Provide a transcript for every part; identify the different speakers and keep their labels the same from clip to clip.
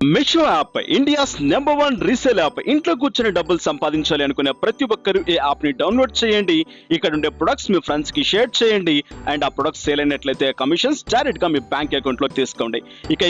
Speaker 1: Meesho app India's number 1 resale app. ఇంట్లో కూర్చొని డబ్బులు సంపాదించాలి అనుకునే ప్రతి ఒక్కరూ ఈ యాప్ ని డౌన్లోడ్ చేయండి. ఇక్కడ ఉండే ప్రొడక్ట్స్ మీ ఫ్రెండ్స్ కి షేర్ చేయండి అండ్ ఆ ప్రొడక్ట్స్ సేల్ అయినట్లయితే కమిషన్స్ డైరెక్ట్ గా మీ బ్యాంక్ అకౌంట్ లో తీసుకోండి.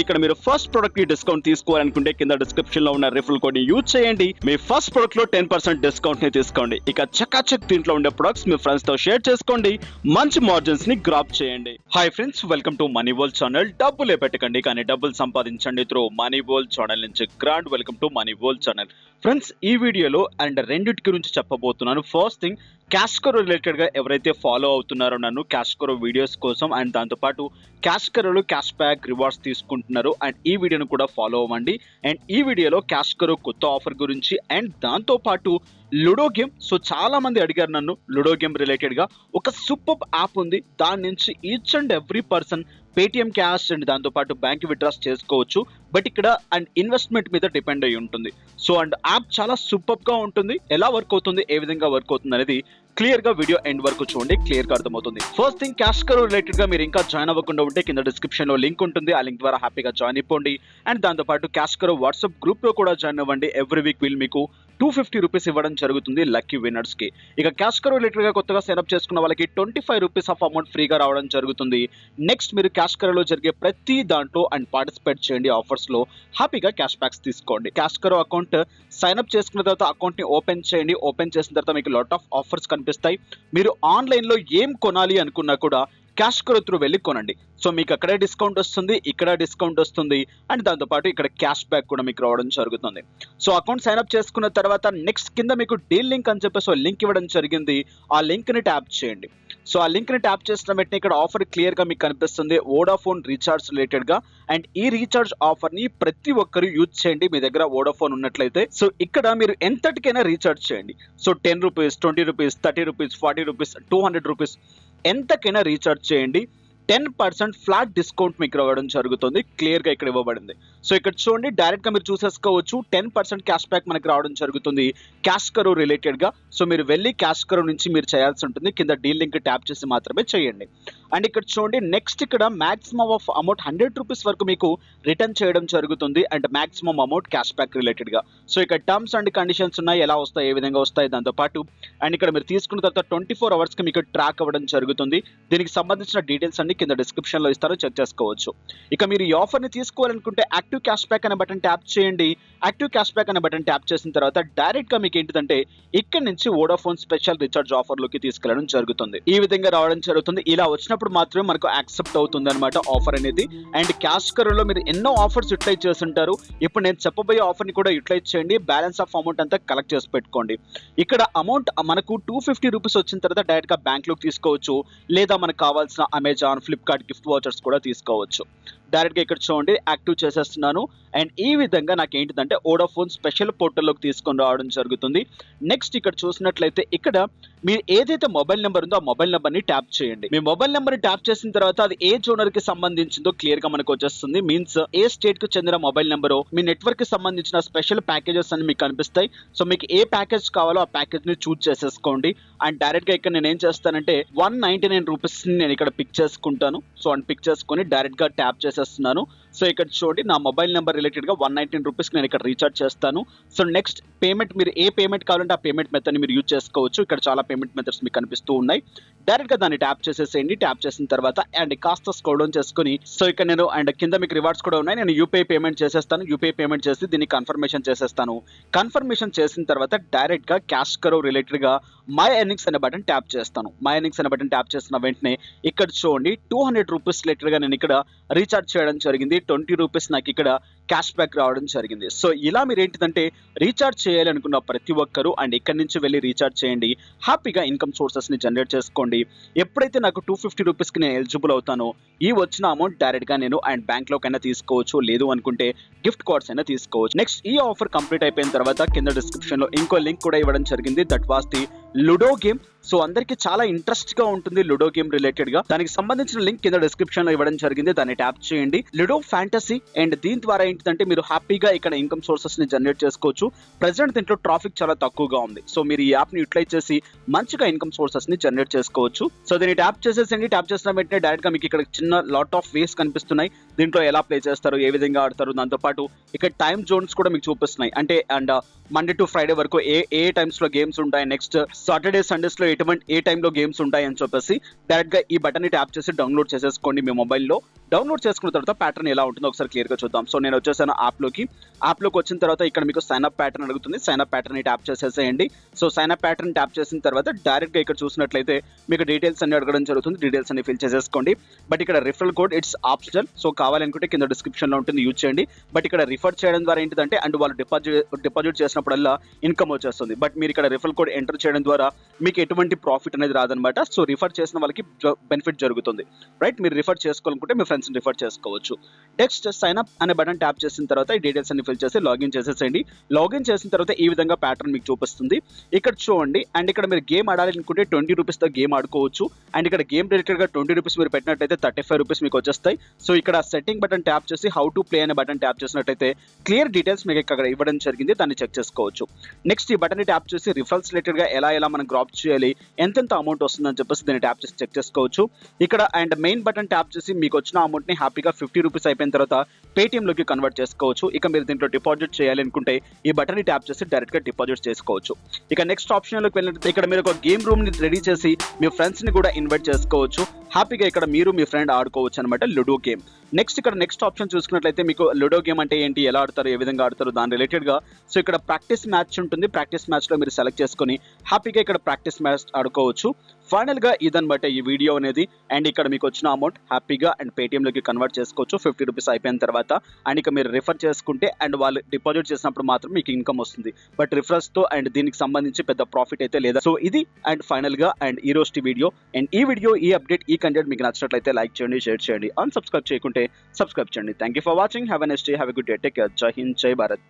Speaker 1: ఇక్కడ మీరు ఫస్ట్ ప్రొడక్ట్ కి డిస్కౌంట్ తీసుకోవాలనుకుంటే కింద డిస్క్రిప్షన్ లో ఉన్న రిఫరల్ కోడ్ ని యూజ్ చేయండి. మీ ఫస్ట్ ప్రొడక్ట్ లో 10% డిస్కౌంట్ ని తీసుకోండి. చకాచక్ దీంట్లో ఉండే ప్రొడక్ట్స్ మీ ఫ్రెండ్స్ తో షేర్ చేసుకోండి. మంచి మార్జిన్స్ ని గ్రాప్ చేయండి. Hi friends, welcome to money world channel. డబ్బులే పెట్టకండి కానీ డబ్బులు సంపాదించండి త్రూ మనీ వరల్డ్ ఛానల్ నుంచి grand welcome to money world channel. Friends, ఈ వీడియోలో అండ్ రెండిటి గురించి చెప్పబోతున్నాను. ఫస్ట్ థింగ్, క్యాష్ కరో రిలేటెడ్ గా ఎవరైతే ఫాలో అవుతున్నారో నన్ను క్యాష్ కరో వీడియోస్ కోసం అండ్ దాంతోపాటు క్యాష్ కరోలో క్యాష్ బ్యాక్ రివార్డ్స్ తీసుకుంటున్నారు అండ్ ఈ వీడియోను కూడా ఫాలో అవ్వండి. అండ్ ఈ వీడియోలో క్యాష్ కరో కొత్త ఆఫర్ గురించి అండ్ దాంతోపాటు లుడో గేమ్. సో చాలా మంది అడిగారు నన్ను లుడో గేమ్ రిలేటెడ్ గా ఒక సూపర్ యాప్ ఉంది, దాని నుంచి each and every person Paytm cash and దాంతోపాటు బ్యాంక్ విత్డ్రాస్ చేసుకోవచ్చు. బట్ ఇక్కడ అండ్ ఇన్వెస్ట్మెంట్ మీద డిపెండ్ అయి ఉంటుంది. సో అండ్ యాప్ చాలా సూపర్ గా ఉంటుంది. ఎలా వర్క్ అవుతుంది, ఏ విధంగా వర్క్ అవుతుంది అనేది క్లియర్ గా వీడియో ఎండ్ వరకు చూడండి, క్లియర్ గా అర్థమవుతుంది. ఫస్ట్ థింగ్, క్యాష్ కరో రిలేటెడ్ గా మీరు ఇంకా జాయిన్ అవ్వకుండా ఉంటే కింద డిస్క్రిప్షన్ లో లింక్ ఉంటుంది. ఆ లింక్ ద్వారా హ్యాపీగా జాయిన్ అయిపోండి అండ్ దాంతోపాటు క్యాష్ కరో వాట్సాప్ గ్రూప్ లో కూడా జాయిన్ అవ్వండి. ఎవ్రీ వీక్ వీల్ మీకు 250 రూపీస్ ఇవ్వడం జరుగుతుంది లక్కీ విన్నర్స్ కి. క్యాష్ కరో రిలేటెడ్ గా కొత్తగా సైన్అప్ చేసుకున్న వాళ్ళకి 25 రూపీస్ ఆఫ్ అమౌంట్ ఫ్రీగా రావడం జరుగుతుంది. నెక్స్ట్, మీరు క్యాష్ కరోలో జరిగే ప్రతి దాంట్లో అండ్ పార్టిసిపేట్ చేయండి. ఆఫర్స్ లో హ్యాపీగా క్యాష్ బ్యాక్స్ తీసుకోండి. క్యాష్ కరో అకౌంట్ సైన్అప్ చేసుకున్న తర్వాత అకౌంట్ ని ఓపెన్ చేయండి. ఓపెన్ చేసిన తర్వాత మీకు లాట్ ఆఫ్ ఆఫర్స్ కనిపిస్తాయి. మీరు ఆన్లైన్ లో ఏం కొనాలి అనుకున్నా కూడా క్యాష్ కరో త్రూ వెళ్ళి కొనండి. సో మీకు అక్కడే డిస్కౌంట్ వస్తుంది, ఇక్కడ డిస్కౌంట్ వస్తుంది అండ్ దాంతోపాటు ఇక్కడ క్యాష్ బ్యాక్ కూడా మీకు రావడం జరుగుతుంది. సో అకౌంట్ సైన్అప్ చేసుకున్న తర్వాత నెక్స్ట్ కింద మీకు డీల్ లింక్ అని చెప్పేసి లింక్ ఇవ్వడం జరిగింది. ఆ లింక్ ని ట్యాప్ చేయండి. సో ఆ లింక్ ని ట్యాప్ చేసిన వెంటనే ఇక్కడ ఆఫర్ క్లియర్ గా మీకు కనిపిస్తుంది, వోడాఫోన్ రీఛార్జ్ రిలేటెడ్ గా. అండ్ ఈ రీఛార్జ్ ఆఫర్ ని ప్రతి ఒక్కరు యూజ్ చేయండి మీ దగ్గర వోడాఫోన్ ఉన్నట్లయితే. సో ఇక్కడ మీరు ఎంతటికైనా రీఛార్జ్ చేయండి. So 10 rupees, 20 rupees, 30 rupees, 40 rupees, 200 rupees ఎంతకైనా రీఛార్జ్ చేయండి. 10% ఫ్లాట్ డిస్కౌంట్ మీకు రావడం జరుగుతుంది. క్లియర్ గా ఇక్కడ ఇవ్వబడింది. సో ఇక్కడ చూడండి, డైరెక్ట్ గా మీరు చూసేసుకోవచ్చు. 10% క్యాష్ బ్యాక్ మనకి రావడం జరుగుతుంది క్యాష్ కరో రిలేటెడ్ గా. సో మీరు వెళ్ళి క్యాష్ కరో నుంచి మీరు చేయాల్సి ఉంటుంది. కింద డీల్ లింక్ ట్యాప్ చేసి మాత్రమే చేయండి. అండ్ ఇక్కడ చూడండి, నెక్స్ట్ ఇక్కడ మాక్సిమం ఆఫ్ అమౌంట్ 100 రూపీస్ వరకు మీకు రిటర్న్ చేయడం జరుగుతుంది and maximum amount cash back related గా. సో ఇక్కడ టర్మ్స్ అండ్ కండిషన్స్ ఉన్నాయి, ఎలా వస్తాయి, ఏ విధంగా వస్తాయి దాంతో పాటు. అండ్ ఇక్కడ మీరు తీసుకున్న తర్వాత 24 అవర్స్ కి మీకు ట్రాక్ అవ్వడం జరుగుతుంది. దీనికి సంబంధించిన డీటెయిల్స్ అన్ని కింద డిస్క్రిప్షన్ లో ఇస్తారో చెక్ చేసుకోవచ్చు. మీరు ఈ ఆఫర్ ని తీసుకోవాలనుకుంటే యాక్టివ్ క్యాష్ బ్యాక్ అనే బటన్ ట్యాప్ చేయండి. యాక్టివ్ క్యాష్ బ్యాక్ అనే బటన్ ట్యాప్ చేసిన తర్వాత డైరెక్ట్ గా మీకు ఏంటిదంటే ఇక్కడ నుంచి వోడాఫోన్ స్పెషల్ రీఛార్జ్ ఆఫర్ లోకి తీసుకెళ్లడం జరుగుతుంది. ఈ విధంగా రావడం జరుగుతుంది. ఇలా వచ్చినప్పుడు మాత్రమే మనకు యాక్సెప్ట్ అవుతుంది అనమాట ఆఫర్ అనేది. అండ్ క్యాష్ కరోలో మీరు ఎన్నో ఆఫర్స్ యూటిలైజ్ చేస్తుంటారు. ఇప్పుడు నేను చెప్పబోయే ఆఫర్ ని కూడా యూటిలైజ్ చేయండి. బ్యాలెన్స్ ఆఫ్ అమౌంట్ అంతా కలెక్ట్ చేసి పెట్టుకోండి. ఇక్కడ అమౌంట్ మనకు 250 రూపీస్ వచ్చిన తర్వాత డైరెక్ట్ గా బ్యాంక్ లోకి తీసుకోవచ్చు, లేదా మనకు కావాల్సిన అమెజాన్, ఫ్లిప్కార్ట్ గిఫ్ట్ వాచర్స్ కూడా తీసుకోవచ్చు. డైరెక్ట్ గా ఇక్కడ చూడండి, యాక్టివ్ చేసేస్తున్నాను. అండ్ ఈ విధంగా నాకు ఏంటిదంటే వోడాఫోన్ స్పెషల్ పోర్టల్లోకి తీసుకొని రావడం జరుగుతుంది. నెక్స్ట్ ఇక్కడ చూసినట్లయితే ఇక్కడ మీరు ఏదైతే మొబైల్ నెంబర్ ఉందో ఆ మొబైల్ నెంబర్ ని ట్యాప్ చేయండి. మీ మొబైల్ నెంబర్ ని ట్యాప్ చేసిన తర్వాత అది ఏ జోనర్ కి సంబంధించిందో క్లియర్ గా మనకు వచ్చేస్తుంది. మీన్స్ ఏ స్టేట్ కి చెందిన మొబైల్ నెంబరో, మీ నెట్వర్క్ కి సంబంధించిన స్పెషల్ ప్యాకేజెస్ అని మీకు కనిపిస్తాయి. సో మీకు ఏ ప్యాకేజ్ కావాలో ఆ ప్యాకేజ్ ని చూజ్ చేసేసుకోండి. అండ్ డైరెక్ట్ గా ఇక్కడ నేను ఏం చేస్తానంటే 199 రూపీస్ ని నేను ఇక్కడ పిక్ చేసుకుంటాను. సో అండ్ పిక్ చేసుకొని డైరెక్ట్ గా ట్యాప్ చేసేస్తున్నాను. సో ఇక్కడ చూడండి, నా మొబైల్ నెంబర్ రిలేటెడ్ గా 119 రూపీస్ నేను ఇక్కడ రీఛార్జ్ చేస్తాను. సో నెక్స్ట్ పేమెంట్, మీరు ఏ పేమెంట్ కావాలంటే ఆ పేమెంట్ మెథడ్ ని మీరు యూజ్ చేసుకోవచ్చు. ఇక్కడ చాలా పేమెంట్ మెథడ్స్ మీకు కనిపిస్తూ ఉన్నాయి. డైరెక్ట్ గా దాన్ని ట్యాప్ చేసేసేయండి. ట్యాప్ చేసిన తర్వాత అండ్ కాస్త స్క్రోల్ డౌన్ చేసుకుని సో ఇక్కడ నేను అండ్ కింద మీకు రివార్డ్స్ కూడా ఉన్నాయి. నేను యూపీఐ పేమెంట్ చేసేస్తాను. యూపీఐ పేమెంట్ చేసి దీన్ని కన్ఫర్మేషన్ చేసేస్తాను. కన్ఫర్మేషన్ చేసిన తర్వాత డైరెక్ట్ గా క్యాష్ కరో రిలేటెడ్ గా మై ఎర్నింగ్స్ అనే బటన్ ట్యాప్ చేస్తాను. మై ఎర్నింగ్స్ అనే బటన్ ట్యాప్ చేసిన వెంటనే ఇక్కడ చూడండి 200 రూపీస్ రిలేటెడ్ గా నేను ఇక్కడ రీఛార్జ్ చేయడం జరిగింది. 20 రూపీస్ నాకు ఇక్కడ క్యాష్ బ్యాక్ రావడం జరిగింది. సో ఇలా మీరు ఏంటిదంటే రీఛార్జ్ చేయాలి అనుకున్న ప్రతి ఒక్కరు అండ్ ఇక్కడ నుంచి వెళ్ళి రీఛార్జ్ చేయండి. హ్యాపీగా ఇన్కమ్ సోర్సెస్ ని జనరేట్ చేసుకోండి. ఎప్పుడైతే నాకు 250 రూపీస్ కి నేను ఎలిజిబుల్ అవుతానో ఈ వచ్చిన అమౌంట్ డైరెక్ట్ గా నేను అండ్ బ్యాంక్ లోకైనా తీసుకోవచ్చు, లేదు అనుకుంటే గిఫ్ట్ కార్డ్స్ అయినా తీసుకోవచ్చు. నెక్స్ట్, ఈ ఆఫర్ కంప్లీట్ అయిపోయిన తర్వాత కింద డిస్క్రిప్షన్ లో ఇంకో లింక్ కూడా ఇవ్వడం జరిగింది. That was the ludo game. So అందరికి చాలా ఇంట్రెస్ట్ గా ఉంటుంది లుడో గేమ్ రిలేటెడ్ గా. దానికి సంబంధించిన లింక్ కింద డిస్క్రిప్షన్ లో ఇవ్వడం జరిగింది, దాన్ని ట్యాప్ చేయండి. లుడో ఫ్యాంటసీ, అండ్ దీని ద్వారా ఏంటంటే మీరు హ్యాపీగా ఇక్కడ ఇన్కమ్ సోర్సెస్ ని జనరేట్ చేసుకోవచ్చు. ప్రెసెంట్ దీంట్లో ట్రాఫిక్ చాలా తక్కువగా ఉంది, సో మీరు ఈ యాప్ ని యూటిలైజ్ చేసి మంచిగా ఇన్కమ్ సోర్సెస్ ని జనరేట్ చేసుకోవచ్చు. సో దీన్ని ట్యాప్ చేసేసండి. ట్యాప్ చేసిన వెంటనే డైరెక్ట్ గా మీకు ఇక్కడ చిన్న లాట్ ఆఫ్ వేస్ కనిపిస్తున్నాయి. దీంట్లో ఎలా ప్లే చేస్తారు, ఏ విధంగా ఆడతారు, దాంతో పాటు ఇక్కడ టైమ్ జోన్స్ కూడా మీకు చూపిస్తున్నాయి. అంటే అండ్ మండే టు ఫ్రైడే వరకు ఏ టైమ్స్ లో గేమ్స్ ఉంటాయి, నెక్స్ట్ సాటర్డే సండేస్ లో ఏ టైంలో గేమ్స్ ఉంటాయి అని చెప్పేసి డైరెక్ట్ గా ఈ బటన్ ని ట్యాప్ చేసి డౌన్లోడ్ చేసేసుకోండి మీ మొబైల్లో. డౌన్లోడ్ చేసుకున్న తర్వాత ప్యాటర్న్ ఎలా ఉంటుందో ఒకసారి క్లియర్ గా చూద్దాం. సో నేను వచ్చేసాను యాప్లోకి వచ్చిన తర్వాత ఇక్కడ మీకు సైన్ అప్ ప్యాటర్న్ అడుగుతుంది. సైన్ అప్ ప్యాటర్న్ ని ట్యాప్ చేసేసేయండి. So sign up pattern tap చేసిన తర్వాత డైరెక్ట్ గా ఇక్కడ చూసినట్లయితే మీకు డీటెయిల్స్ అన్ని అడగడం జరుగుతుంది. డీటెయిల్స్ అన్ని ఫిల్ చేసేసుకోండి. బట్ ఇక్కడ referral code it's optional, so కావాలనుకుంటే కింద డిస్క్రిప్షన్ లో ఉంటుంది, యూజ్ చేయండి. బట్ ఇక్కడ రిఫర్ చేయడం ద్వారా ఏంటిదంటే అండ్ వాళ్ళు డిపాజిట్ చేసినప్పుడల్లా ఇన్కమ్ వచ్చేస్తుంది. బట్ మీరు ఇక్కడ రిఫరల్ కోడ్ ఎంటర్ చేయడం ద్వారా మీకు ఎటువంటి ప్రాఫిట్ అనేది రాదనమాట. సో రిఫర్ చేసిన వాళ్ళకి బెనిఫిట్ జరుగుతుంది, రైట్? మీరు రిఫర్ చేసుకోవాలనుకుంటే మీ ఫ్రెండ్స్ని రిఫర్ చేసుకోవచ్చు. నెక్స్ట్ సైన్ అప్ అనే బటన్ ట్యాప్ చేసిన తర్వాత ఈ డీటెయిల్స్ అన్ని ఫిల్ చేసి లాగిన్ చేసేసేయండి. లాగిన్ చేసిన తర్వాత ఈ విధంగా ప్యాటర్న్ మీకు చూపిస్తుంది. ఇక్కడ చూడండి, అండ్ ఇక్కడ మీరు గేమ్ ఆడాలి అనుకుంటే 20 రూపీస్తో గేమ్ ఆడుకోవచ్చు. అండ్ ఇక్కడ గేమ్ రిలేటెడ్గా 20 రూపీస్ మీరు పెట్టినట్టయితే 35 రూపీస్ మీకు వచ్చేస్తాయి. సో ఇక్కడ సెట్టింగ్ బటన్ ట్యాప్ చేసి హౌ టు ప్లే అనే బటన్ ట్యాప్ చేసినట్టయితే క్లియర్ డీటెయిల్స్ మీకు ఇక్కడ ఇవ్వడం జరిగింది, దాన్ని చెక్ చేసుకోవచ్చు. నెక్స్ట్ ఈ బటన్ ని ట్యాప్ చేసి రిఫరల్స్ రిలేటెడ్ గా ఎలా మనం గ్రాప్ చేయాలి, ఎంతెంత అమౌంట్ వస్తుందని చెప్పేసి దీన్ని ట్యాప్ చేసి చెక్ చేసుకోవచ్చు. ఇక్కడ అండ్ మెయిన్ బటన్ ట్యాప్ చేసి మీకు వచ్చిన అమౌంట్ ని హ్యాపీగా 50 రూపీస్ అయిపోయిన తర్వాత పేటిఎం లోకి కన్వర్ట్ చేసుకోవచ్చు. ఇక మీరు దీంట్లో డిపాజిట్ చేయాలి అనుకుంటే ఈ బటన్ ని ట్యాప్ చేసి డైరెక్ట్ గా డిపాజిట్ చేసుకోవచ్చు. ఇక నెక్స్ట్ ఆప్షన్ లోకి వెళ్ళినట్లయితే ఇక్కడ మీరు ఒక గేమ్ రూమ్ ని రెడీ చేసి మీ ఫ్రెండ్స్ ని కూడా ఇన్వైట్ చేసుకోవచ్చు. హ్యాపీగా ఇక్కడ మీరు మీ ఫ్రెండ్ ఆడుకోవచ్చు అనమాట లుడో గేమ్. నెక్స్ట్ ఆప్షన్ చూసుకున్నట్లయితే మీకు లుడో గేమ్ అంటే ఏంటి, ఎలా ఆడతారు, ఏ విధంగా ఆడతారు దాని రిలేటెడ్ గా. సో ఇక్కడ ప్రాక్టీస్ మ్యాచ్ ఉంటుంది. ప్రాక్టీస్ మ్యాచ్ లో మీరు సెలెక్ట్ చేసుకొని హ్యాపీగా ఇక్కడ ప్రాక్టీస్ మ్యాచ్ ఆడుకోవచ్చు. ఫైనల్ గా ఇదనమాట ఈ వీడియో అనేది. అండ్ ఇక్కడ మీకు వచ్చిన అమౌంట్ హ్యాపీగా అండ్ పేటిఎం లోకి కన్వర్ట్ చేసుకోవచ్చు 50 రూపీస్ అయిపోయిన తర్వాత. అండ్ ఇక మీరు రిఫర్ చేసుకుంటే అండ్ వాళ్ళు డిపాజిట్ చేసినప్పుడు మాత్రం మీకు ఇన్కమ్ వస్తుంది. బట్ రిఫరల్స్ తో అండ్ దీనికి సంబంధించి పెద్ద ప్రాఫిట్ అయితే లేదా. సో ఇది అండ్ ఫైనల్ గా అండ్ ఈ రోజు వీడియో. అండ్ ఈ వీడియో, ఈ అప్డేట్, ఈ కంటెంట్ మీకు నచ్చినట్లయితే లైక్ చేయండి, షేర్ చేయండి, సబ్స్క్రైబ్ చేయకుంటే సబ్స్క్రైబ్ చేయండి. Thank you for watching. Have a nice day, have a good day, take care. జై హింద్, జై భారత్.